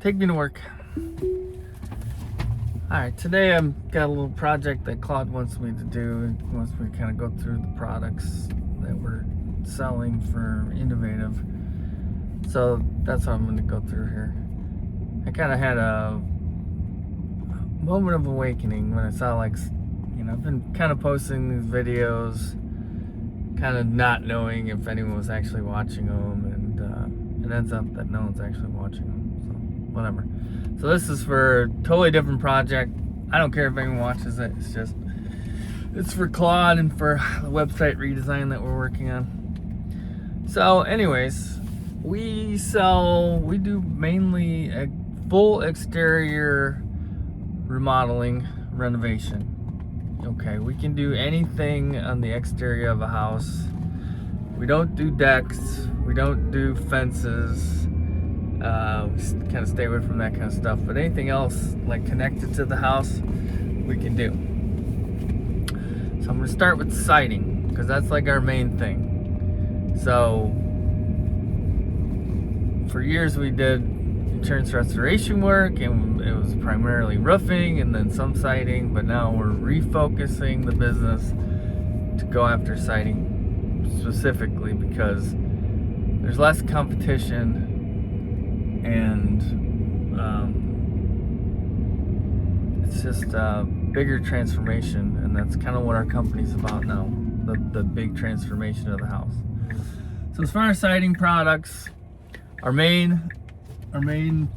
Take me to work. Alright, today I've got a little project that Claude wants me to do. He wants me to kind of go through the products that we're selling for Innovative. So that's what I'm going to go through here. I kind of had a moment of awakening when I saw, like, you know, I've been kind of posting these videos, kind of not knowing if anyone was actually watching them, and it ends up that no one's actually watching them, so whatever. So this is for a totally different project. I don't care if anyone watches it, it's for Claude and for the website redesign that we're working on. So anyways, we do mainly a full exterior remodeling, renovation. Okay, we can do anything on the exterior of a house. We don't do decks, we don't do fences, we kind of stay away from that kind of stuff, but anything else like connected to the house, we can do. So I'm going to start with siding, because that's like our main thing. So for years we did insurance restoration work, and it was primarily roofing and then some siding, but now we're refocusing the business to go after siding specifically because there's less competition, and it's just a bigger transformation, and that's kind of what our company's about now, the big transformation of the house. So as far as siding products, our main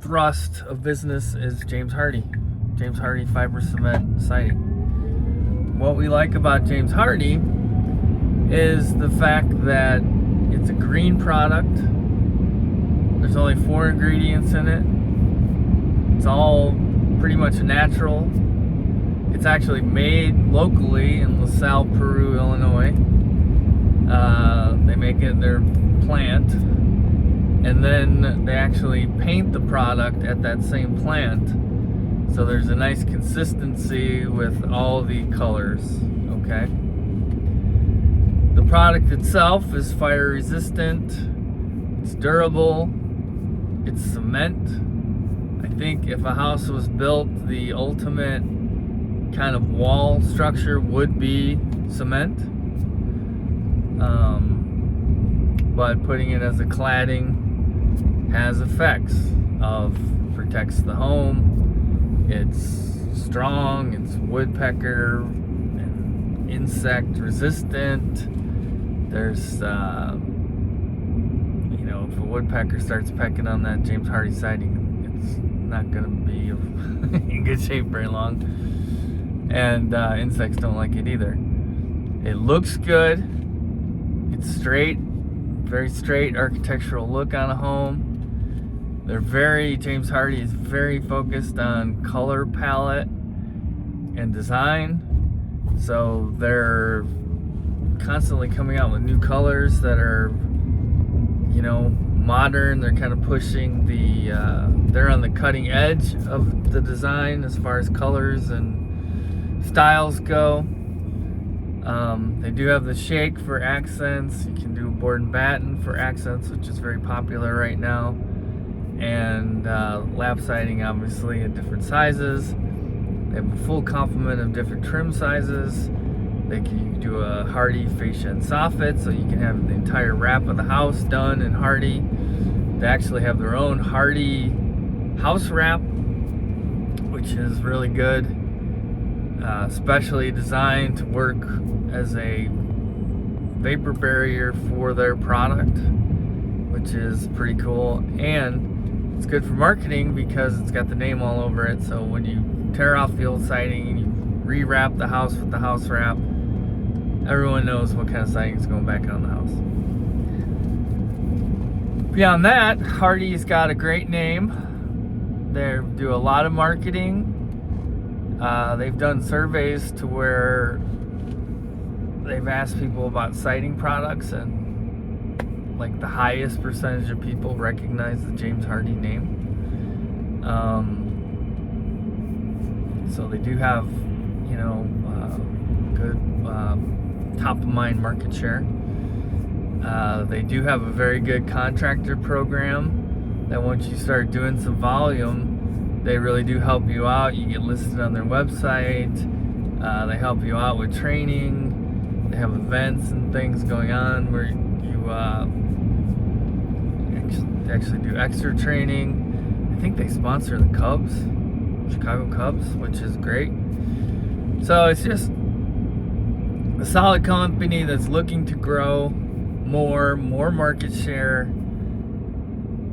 thrust of business is James Hardie fiber cement siding. What we like about James Hardie is the fact that it's a green product. There's only 4 ingredients in it. It's all pretty much natural. It's actually made locally in LaSalle, Peru, Illinois. They make it in their plant, and then they actually paint the product at that same plant. So there's a nice consistency with all the colors, okay? The product itself is fire resistant, it's durable, it's cement. I think if a house was built, the ultimate kind of wall structure would be cement. But putting it as a cladding has effects of protects the home. It's strong, it's woodpecker and insect resistant. There's you know, if a woodpecker starts pecking on that James Hardie siding, it's not going to be in good shape very long, and insects don't like it either. It looks good, it's straight, very straight architectural look on a home. James Hardie is very focused on color palette and design, so they're constantly coming out with new colors that are, you know, modern. They're kind of pushing they're on the cutting edge of the design as far as colors and styles go. They do have the shake for accents. You can do a board and batten for accents, which is very popular right now. And lap siding, obviously, in different sizes. They have a full complement of different trim sizes. They can do a Hardie fascia and soffit, so you can have the entire wrap of the house done in Hardie. They actually have their own Hardie house wrap, which is really good. Specially designed to work as a vapor barrier for their product, which is pretty cool. And it's good for marketing because it's got the name all over it. So when you tear off the old siding and you rewrap the house with the house wrap, everyone knows what kind of siding is going back on the house. Beyond that, Hardie's got a great name. They do a lot of marketing. They've done surveys to where they've asked people about siding products, and like the highest percentage of people recognize the James Hardie name. So they do have, you know, good top of mind market share. They do have a very good contractor program that once you start doing some volume, they really do help you out. You get listed on their website. They help you out with training. They have events and things going on where you actually do extra training. I think they sponsor the Cubs, Chicago Cubs, which is great. So it's just a solid company that's looking to grow more market share.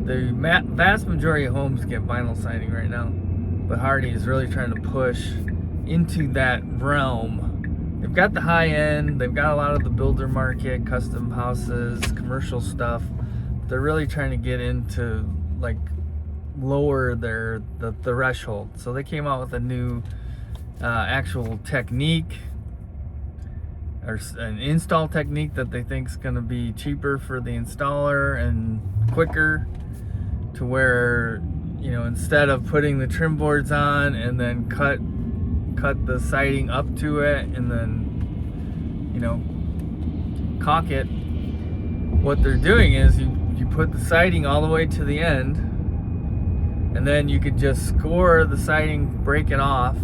The vast majority of homes get vinyl siding right now, but Hardie is really trying to push into that realm. They've got the high end, they've got a lot of the builder market, custom houses, commercial stuff. They're really trying to get into like lower the threshold. So they came out with a new actual technique, or an install technique that they think is going to be cheaper for the installer and quicker, to where, you know, instead of putting the trim boards on and then cut the siding up to it and then, you know, caulk it, what they're doing is you put the siding all the way to the end, and then you could just score the siding, break it off,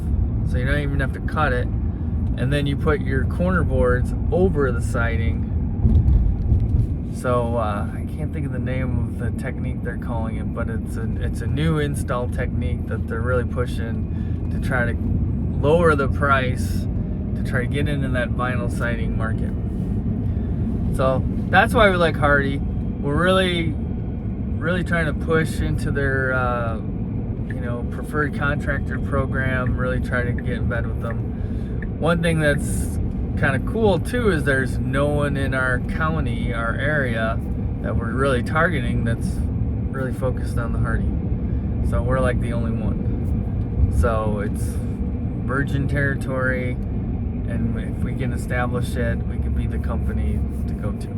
so you don't even have to cut it, and then you put your corner boards over the siding. So I can't think of the name of the technique they're calling it, but it's a new install technique that they're really pushing to try to lower the price, to try to get into that vinyl siding market. So that's why we like Hardie. We're really trying to push into their you know, preferred contractor program, really try to get in bed with them. One thing that's kind of cool too is there's no one in our county, our area, that we're really targeting that's really focused on the Hardie. So we're like the only one. So it's virgin territory, and if we can establish it, we could be the company to go to.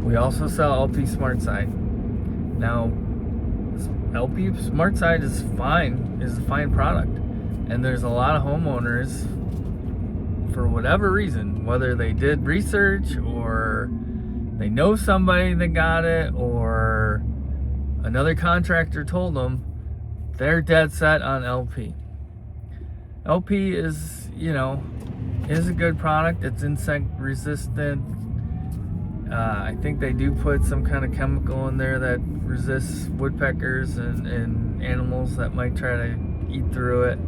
We also sell LP SmartSide. Now, LP SmartSide is a fine product, and there's a lot of homeowners, for whatever reason, whether they did research or they know somebody that got it or another contractor told them, they're dead set on LP. LP is, you know, is a good product. It's insect resistant. I think they do put some kind of chemical in there that resists woodpeckers and animals that might try to eat through it.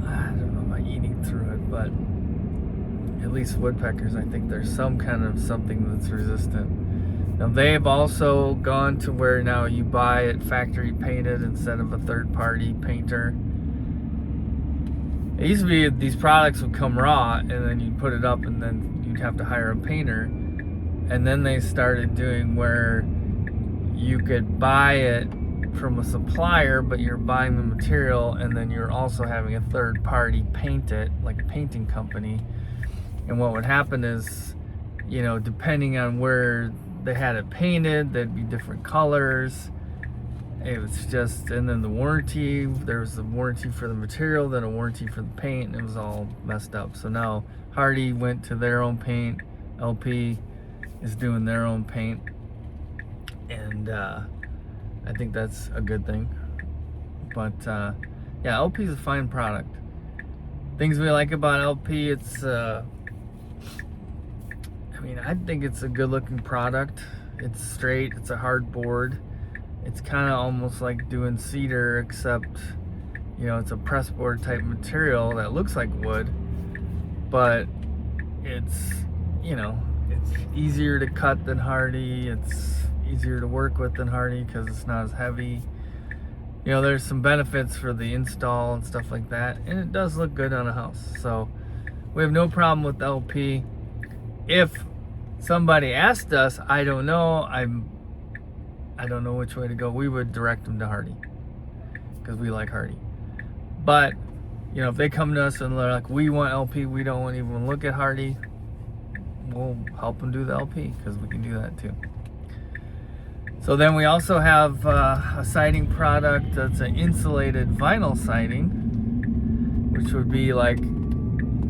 I don't know about eating through it, but at least woodpeckers, I think there's some kind of something that's resistant. Now they've also gone to where now you buy it factory painted instead of a third-party painter. It used to be these products would come raw and then you'd put it up and then you'd have to hire a painter. And then they started doing where you could buy it from a supplier, but you're buying the material and then you're also having a third party paint it, like a painting company. And what would happen is, you know, depending on where they had it painted, there'd be different colors. It was just, and then the warranty, there was a warranty for the material, then a warranty for the paint, and it was all messed up. So now Hardie went to their own paint, LP is doing their own paint, and I think that's a good thing. But yeah, LP is a fine product. Things we like about LP, it's I mean, I think it's a good looking product. It's straight, it's a hard board. It's kind of almost like doing cedar, except, you know, it's a press board type material that looks like wood, but it's, you know, it's easier to cut than Hardie. It's easier to work with than Hardie because it's not as heavy. You know, there's some benefits for the install and stuff like that, and it does look good on a house. So we have no problem with LP. If somebody asked us, I don't know, I don't know which way to go, we would direct them to Hardie because we like Hardie. But, you know, if they come to us and they're like, we want LP, we don't want to even look at Hardie, we'll help them do the LP because we can do that too. So then we also have a siding product that's an insulated vinyl siding, which would be like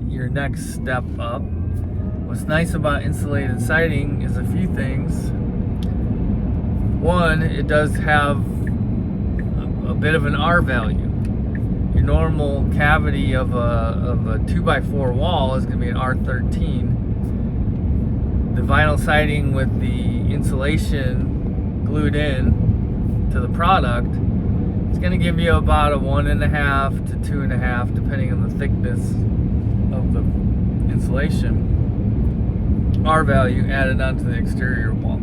your next step up. What's nice about insulated siding is a few things. One, it does have a bit of an R value. Your normal cavity of a 2x4 wall is going to be an R13. The vinyl siding with the insulation glued in to the product, it's going to give you about a 1.5 to 2.5, depending on the thickness of the insulation, R value added onto the exterior wall.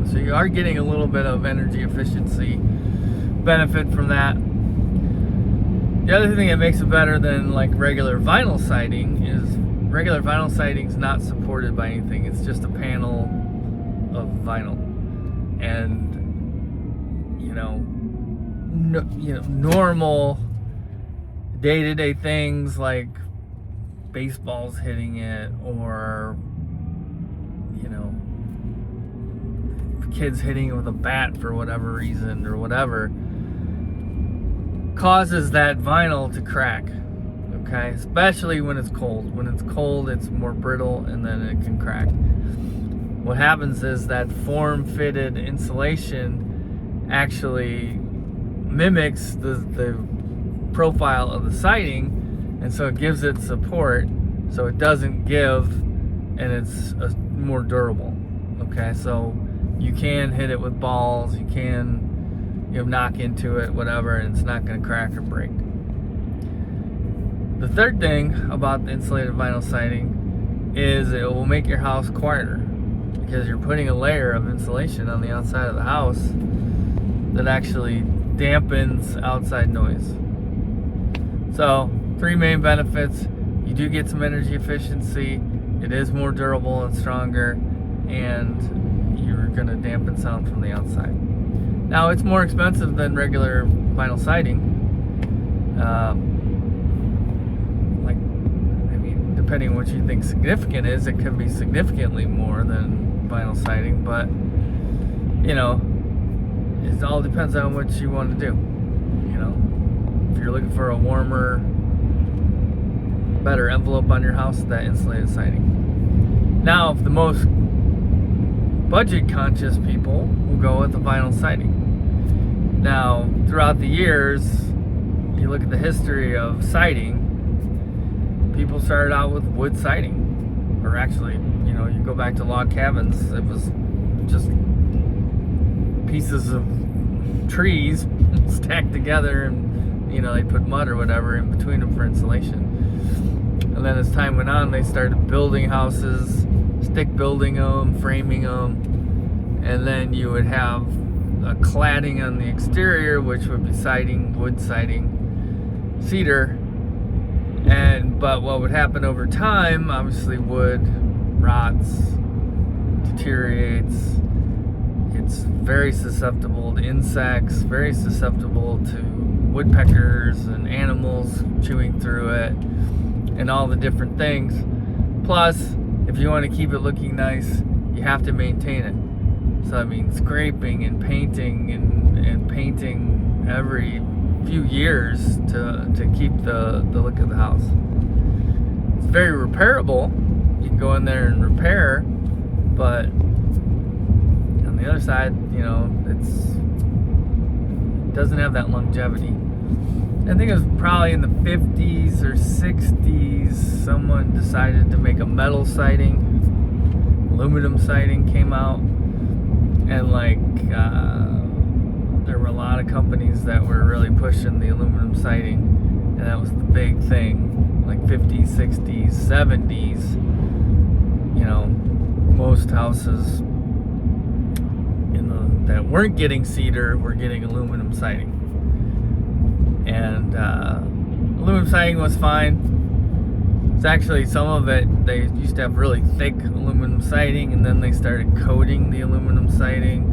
So you are getting a little bit of energy efficiency benefit from that. The other thing that makes it better than like regular vinyl siding is regular vinyl siding is not supported by anything. It's just a panel of vinyl, and normal day-to-day things like baseballs hitting it, or kids hitting it with a bat for whatever reason or whatever, causes that vinyl to crack. Okay, especially when it's cold. When it's cold, it's more brittle, and then it can crack. What happens is that form-fitted insulation actually mimics the profile of the siding, and so it gives it support, so it doesn't give, and it's more durable. Okay, so you can hit it with balls, you can knock into it, whatever, and it's not going to crack or break. The third thing about the insulated vinyl siding is it will make your house quieter, because you're putting a layer of insulation on the outside of the house that actually dampens outside noise. So, 3 main benefits. You do get some energy efficiency, it is more durable and stronger, and you're going to dampen sound from the outside. Now, it's more expensive than regular vinyl siding. Depending on what you think significant is, it could be significantly more than vinyl siding, but it all depends on what you want to do. If you're looking for a warmer, better envelope on your house, that insulated siding. Now, if the most budget conscious people will go with the vinyl siding. Now, throughout the years, you look at the history of siding, people started out with wood siding. Or actually, you go back to log cabins, it was just pieces of trees stacked together, and they put mud or whatever in between them for insulation. And then as time went on, they started building houses, stick building them, framing them, and then you would have a cladding on the exterior, which would be siding, wood siding, cedar. But what would happen over time, obviously wood rots, deteriorates, it's very susceptible to insects, very susceptible to woodpeckers and animals chewing through it, and all the different things. Plus, if you want to keep it looking nice, you have to maintain it. So that means scraping and painting and painting every few years to keep the look of the house. It's very repairable. You can go in there and repair, but on the other side, it doesn't have that longevity. I think it was probably in the 50s or 60s someone decided to make a metal siding. Aluminum siding came out, and there were a lot of companies that were really pushing the aluminum siding, and that was the big thing, like 50s, 60s, 70s. Most houses that weren't getting cedar were getting aluminum siding, and aluminum siding was fine. It's actually, some of it, they used to have really thick aluminum siding, and then they started coating the aluminum siding.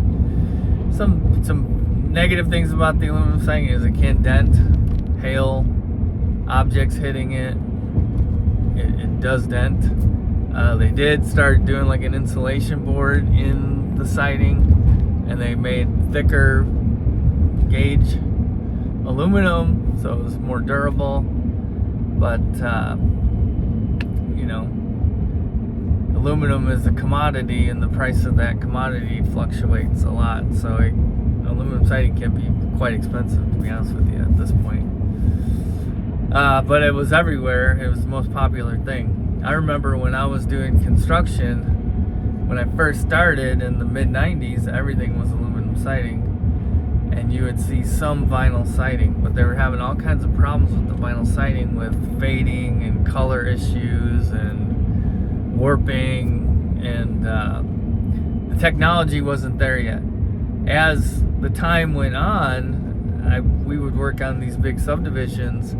Some negative things about the aluminum siding is it can dent, hail, objects hitting it. It does dent. They did start doing like an insulation board in the siding, and they made thicker gauge aluminum, so it was more durable. But aluminum is a commodity, and the price of that commodity fluctuates a lot. So aluminum siding can be quite expensive, to be honest with you, at this point. But it was everywhere. It was the most popular thing. I remember when I was doing construction, when I first started in the mid-90s, everything was aluminum siding, and you would see some vinyl siding, but they were having all kinds of problems with the vinyl siding, with fading and color issues and warping, and the technology wasn't there yet. As the time went on, we would work on these big subdivisions,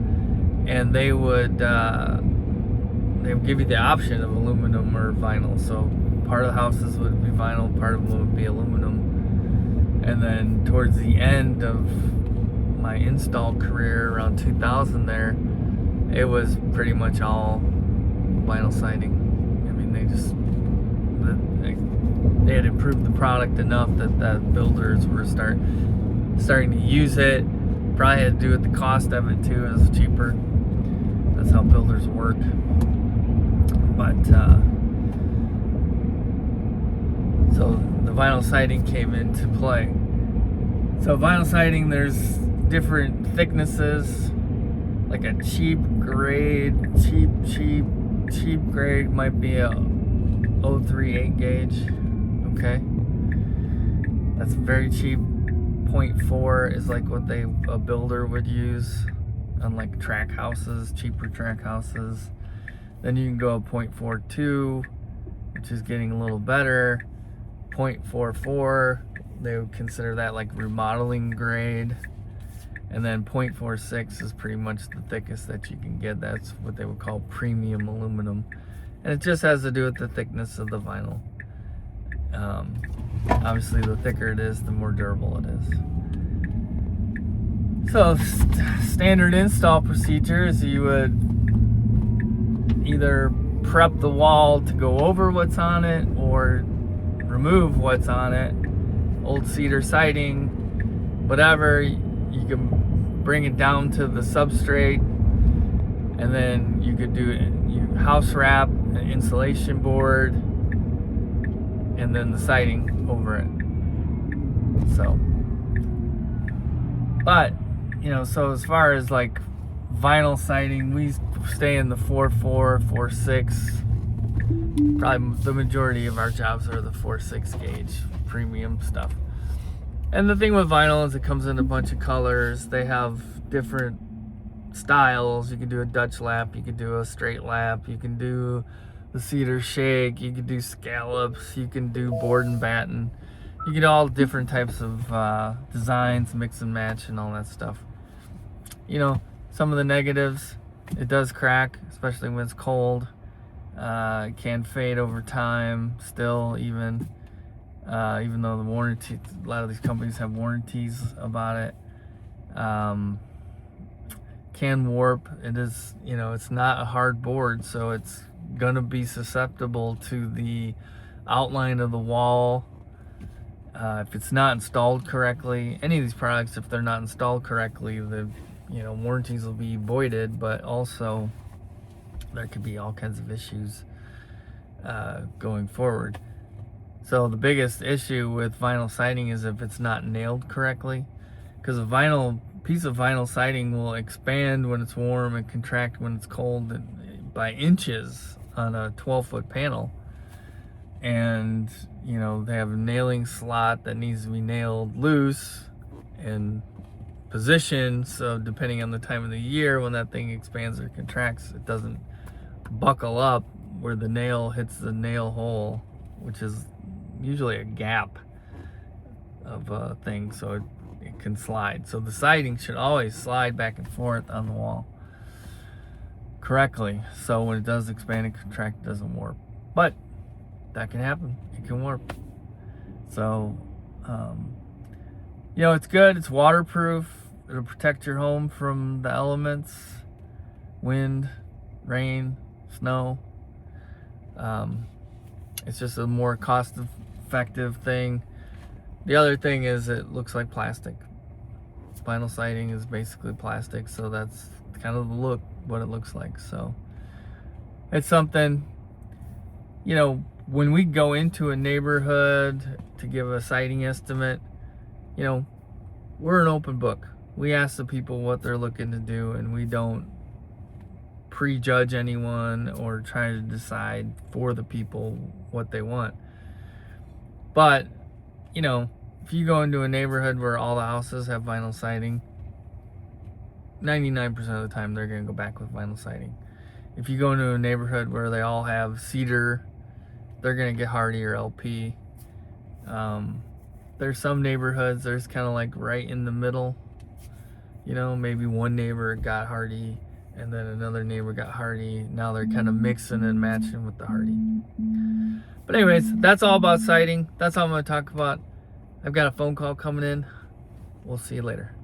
and they would give you the option of aluminum or vinyl. So part of the houses would be vinyl, part of them would be aluminum. And then towards the end of my install career, around 2000 there, it was pretty much all vinyl siding. I mean, they had improved the product enough that builders were starting to use it. Probably had to do with the cost of it too. It was cheaper. That's how builders work. But so the vinyl siding came into play. So vinyl siding, there's different thicknesses. Like a cheap grade might be a 038 gauge. Okay, that's very cheap. 0.4 is like what a builder would use on like track houses, cheaper track houses. Then you can go 0.42, which is getting a little better. 0.44, they would consider that like remodeling grade. And then 0.46 is pretty much the thickest that you can get. That's what they would call premium aluminum. And it just has to do with the thickness of the vinyl. Obviously, the thicker it is, the more durable it is. So, standard install procedure is you would either prep the wall to go over what's on it or remove what's on it. Old cedar siding, whatever, you can bring it down to the substrate, and then you could do house wrap, an insulation board, and then the siding over it. So, but so as far as like vinyl siding, we stay in the 4.4, 4.6. Probably the majority of our jobs are the 4.6 gauge premium stuff. And the thing with vinyl is it comes in a bunch of colors. They have different styles. You can do a Dutch lap, you can do a straight lap, you can do the cedar shake, you can do scallops, you can do board and batten. You can do all different types of designs, mix and match and all that stuff. Some of the negatives, it does crack, especially when it's cold. It can fade over time still, even though the warranty, a lot of these companies have warranties about it. Can warp. It is, it's not a hard board, so it's gonna be susceptible to the outline of the wall. If it's not installed correctly, any of these products, if they're not installed correctly, the warranties will be voided, but also there could be all kinds of issues going forward. So the biggest issue with vinyl siding is if it's not nailed correctly, because a piece of vinyl siding will expand when it's warm and contract when it's cold by inches on a 12-foot panel. And they have a nailing slot that needs to be nailed loose and positioned, so depending on the time of the year when that thing expands or contracts, it doesn't buckle up where the nail hits the nail hole, which is usually a gap of a thing, so it can slide. So the siding should always slide back and forth on the wall correctly, so when it does expand and contract, it doesn't warp. But that can happen. It can warp. So it's good. It's waterproof. It'll protect your home from the elements, wind, rain, snow. It's just a more cost-effective thing. The other thing is it looks like plastic. Vinyl siding is basically plastic, so that's kind of the look, what it looks like. So it's something, you know, when we go into a neighborhood to give a siding estimate, you know, we're an open book. We ask the people what they're looking to do, and we don't prejudge anyone or try to decide for the people what they want. But, you know, if you go into a neighborhood where all the houses have vinyl siding, 99% of the time they're going to go back with vinyl siding. If you go into a neighborhood where they all have cedar, they're going to get Hardie or LP. There's some neighborhoods, there's kind of like right in the middle. You know, maybe one neighbor got Hardie and then another neighbor got Hardie. Now they're kind of mixing and matching with the Hardie. But anyways, that's all about siding. That's all I'm going to talk about. I've got a phone call coming in. We'll see you later.